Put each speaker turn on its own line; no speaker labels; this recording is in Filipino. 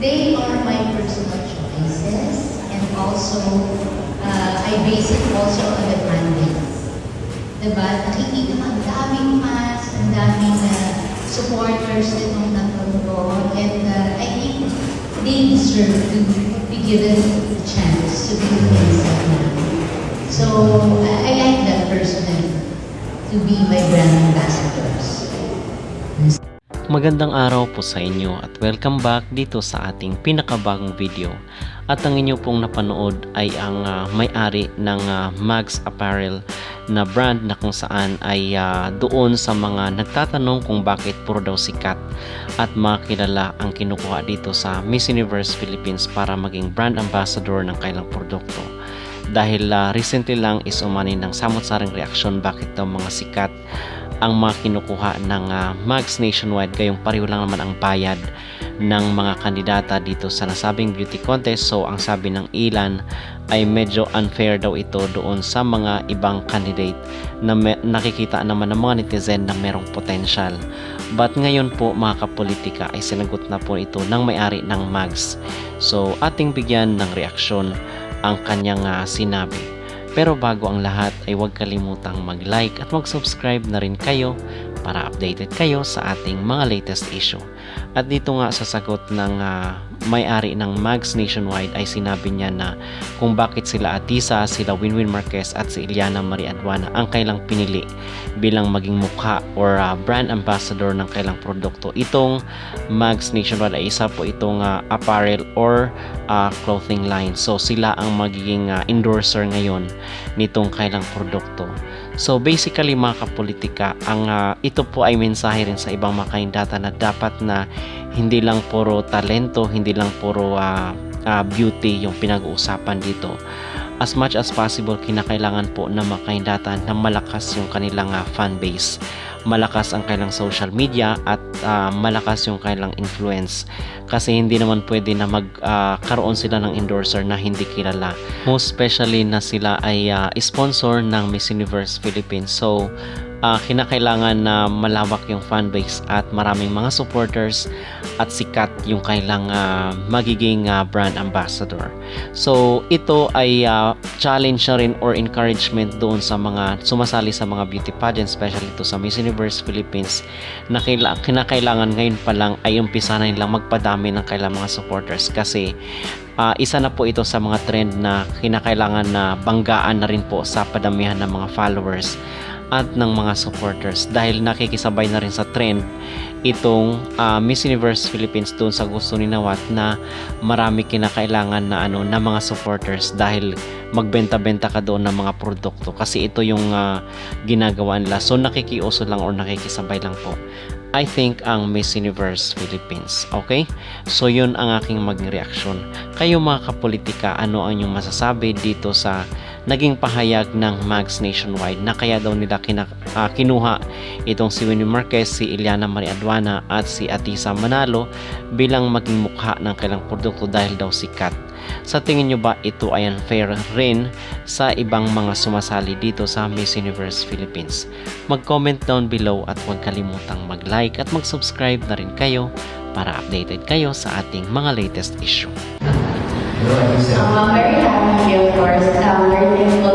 They are my personal choices, and also, I base it also on the mandates. Diba? Nakikita ko ang daming fans, ang daming supporters nitong natulog, and I think they deserve to be given the chance to be themselves now. So, I like that personally, to be my brand ambassadors.
Magandang araw po sa inyo at welcome back dito sa ating pinakabagong video. At ang inyo pong napanood ay ang may-ari ng Mags Apparel na brand na kung saan ay doon sa mga nagtatanong kung bakit puro daw sikat at mga kilala ang kinukuha dito sa Miss Universe Philippines para maging brand ambassador ng kailang produkto. Dahil recently lang is umani ng samot-saring reaksyon bakit daw mga sikat ang mga kinukuha ng Mags nationwide, gayong pareho lang naman ang bayad ng mga kandidata dito sa nasabing beauty contest. So ang sabi ng ilan ay medyo unfair daw ito doon sa mga ibang candidate na nakikita naman ng mga netizen na merong potential. But ngayon po mga kapolitika ay sinagot na po ito ng may-ari ng Mags. So ating bigyan ng reaksyon ang kanyang sinabi. Pero bago ang lahat ay huwag kalimutang mag-like at mag-subscribe na rin kayo para updated kayo sa ating mga latest issue. At dito nga sa sagot ng may-ari ng Mags nationwide ay sinabi niya na kung bakit sila Atisa, sila Winwin Marquez at si Iliana Marie Aduana ang kailang pinili bilang maging mukha or brand ambassador ng kailang produkto. Itong Mags nationwide ay isa po itong apparel or clothing line. So sila ang magiging endorser ngayon nitong kailang produkto. So basically mga kapolitika, ang ito po ay mensahe rin sa ibang mga kandidata na dapat na hindi lang puro talento, hindi lang puro beauty yung pinag-uusapan dito. As much as possible, kinakailangan po na mga kandidata na malakas yung kanilang fan base, malakas ang kailang social media at malakas yung kailang influence. Kasi hindi naman pwede na magkaroon sila ng endorser na hindi kilala. Most especially na sila ay sponsor ng Miss Universe Philippines. So, kinakailangan na malawak yung fanbase at maraming mga supporters at sikat yung kailang magiging brand ambassador. So, ito ay challenge na rin or encouragement doon sa mga sumasali sa mga beauty pageant, especially ito sa Miss Universe Philippines, na kinakailangan ngayon pa lang ay umpisa na nilang magpadami ng kailang mga supporters kasi isa na po ito sa mga trend na kinakailangan na banggaan na rin po sa padamihan ng mga followers at ng mga supporters dahil nakikisabay na rin sa trend itong Miss Universe Philippines doon sa gusto ni Nawat na marami kinakailangan na na mga supporters dahil magbenta-benta ka doon ng mga produkto kasi ito yung ginagawa nila. So nakikiuso lang or nakikisabay lang po I think ang Miss Universe Philippines. Okay? So yun ang aking maging reaksyon. Kayo mga kapolitika, ano ang inyong masasabi dito sa naging pahayag ng Mags nationwide na kaya daw nila kinuha itong si Winnie Marquez, si Iliana Marie Aduana at si Atisa Manalo bilang maging mukha ng kailang produkto dahil daw sikat. Sa tingin nyo ba ito ay unfair rin sa ibang mga sumasali dito sa Miss Universe Philippines? Mag-comment down below at huwag kalimutang mag-like at mag-subscribe na rin kayo para updated kayo sa ating mga latest issue.
Very happy, of course. We're thankful